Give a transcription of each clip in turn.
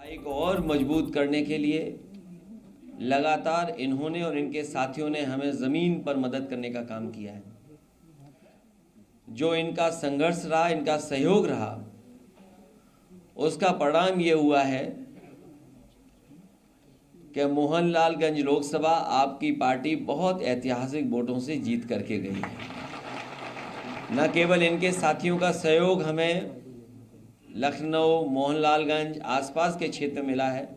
लड़ाई को और मजबूत करने के लिए लगातार इन्होंने और इनके साथियों ने हमें ज़मीन पर मदद करने का काम किया है। जो इनका संघर्ष रहा, इनका सहयोग रहा, उसका परिणाम ये हुआ है कि मोहनलालगंज लोकसभा आपकी पार्टी बहुत ऐतिहासिक वोटों से जीत करके गई है। न केवल इनके साथियों का सहयोग हमें लखनऊ, मोहनलालगंज आसपास के क्षेत्र मिला है,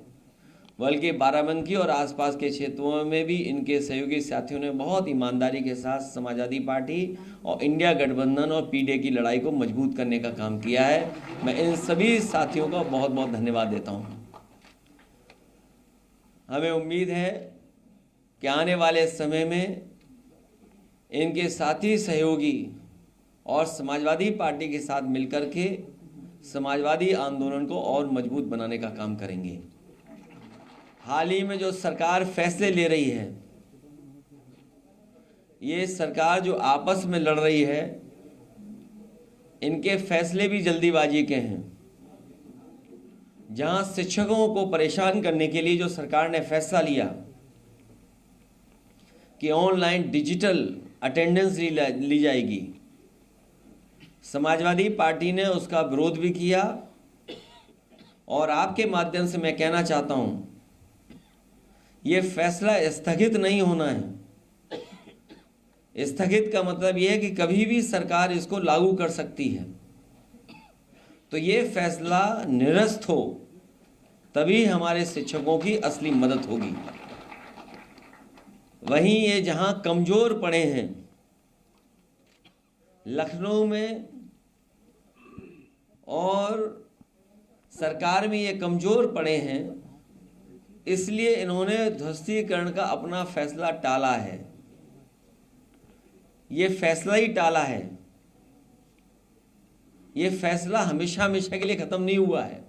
बल्कि बाराबंकी और आसपास के क्षेत्रों में भी इनके सहयोगी साथियों ने बहुत ईमानदारी के साथ समाजवादी पार्टी और इंडिया गठबंधन और पीडीए की लड़ाई को मजबूत करने का काम किया है। मैं इन सभी साथियों का बहुत बहुत धन्यवाद देता हूं। हमें उम्मीद है कि आने वाले समय में इनके साथी सहयोगी और समाजवादी पार्टी के साथ मिलकर के समाजवादी आंदोलन को और मजबूत बनाने का काम करेंगे। हाल ही में जो सरकार फैसले ले रही है, ये सरकार जो आपस में लड़ रही है, इनके फैसले भी जल्दीबाजी के हैं। जहां शिक्षकों को परेशान करने के लिए जो सरकार ने फैसला लिया कि ऑनलाइन डिजिटल अटेंडेंस ली जाएगी, समाजवादी पार्टी ने उसका विरोध भी किया। और आपके माध्यम से मैं कहना चाहता हूं, ये फैसला स्थगित नहीं होना है। स्थगित का मतलब यह है कि कभी भी सरकार इसको लागू कर सकती है। तो ये फैसला निरस्त हो, तभी हमारे शिक्षकों की असली मदद होगी। वहीं ये जहां कमजोर पड़े हैं, लखनऊ में और सरकार में ये कमजोर पड़े हैं, इसलिए इन्होंने ध्वस्तीकरण का अपना फैसला टाला है। ये फैसला ही टाला है। ये फैसला हमेशा हमेशा के लिए खत्म नहीं हुआ है।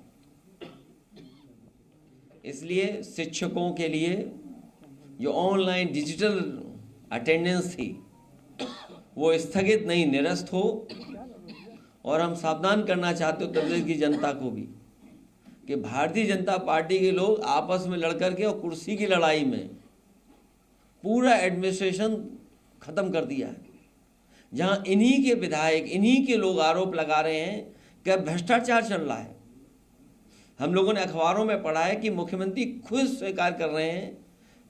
इसलिए शिक्षकों के लिए जो ऑनलाइन डिजिटल अटेंडेंस थी, वो स्थगित नहीं, निरस्त हो। और हम सावधान करना चाहते हो उत्तर प्रदेश की जनता को भी कि भारतीय जनता पार्टी के लोग आपस में लड़कर के और कुर्सी की लड़ाई में पूरा एडमिनिस्ट्रेशन खत्म कर दिया है। जहां इन्हीं के विधायक, इन्हीं के लोग आरोप लगा रहे हैं कि भ्रष्टाचार चल रहा है। हम लोगों ने अखबारों में पढ़ा है कि मुख्यमंत्री खुद स्वीकार कर रहे हैं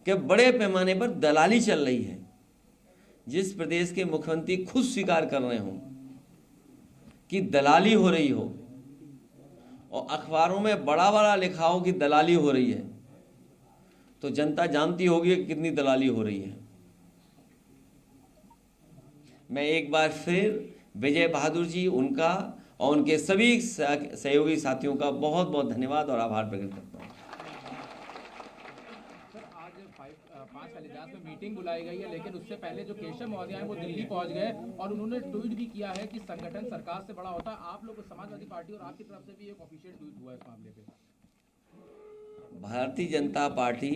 कि बड़े पैमाने पर दलाली चल रही है। जिस प्रदेश के मुख्यमंत्री खुद स्वीकार कर रहे हों कि दलाली हो रही हो और अखबारों में बड़ा बड़ा लिखा हो कि दलाली हो रही है, तो जनता जानती होगी कि कितनी दलाली हो रही है। मैं एक बार फिर विजय बहादुर जी, उनका और उनके सभी सहयोगी साथियों का बहुत बहुत धन्यवाद और आभार प्रकट करता हूँ। पांच कालिदास में मीटिंग बुलाई गई है, लेकिन उससे पहले जो केशव महोदय हैं वो दिल्ली पहुंच गए और उन्होंने ट्वीट भी किया है कि संगठन सरकार से बड़ा होता है। आप लोग समाजवादी पार्टी और आपकी तरफ से भी एक ऑफिशियल ट्वीट हुआ है इस मामले पे। भारतीय जनता पार्टी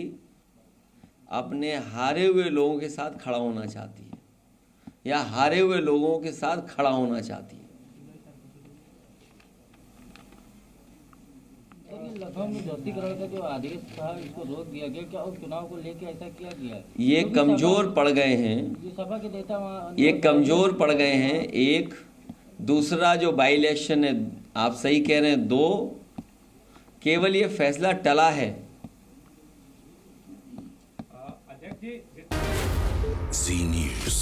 अपने हारे हुए लोगों के साथ खड़ा होना चाहती है या हारे हुए लोगों के साथ खड़ा होना चाहती है। लखनऊ में ध्वस्तीकरण का जो आदेश था, इसको रोक दिया गया, क्या उस चुनाव को लेकर ऐसा किया गया? ये कमजोर पड़ गए हैं, ये सभा के नेता ये कमजोर पड़ गए हैं। एक दूसरा जो बाई इलेक्शन है, आप सही कह रहे हैं, 2 केवल ये फैसला टला है। जी न्यूज़।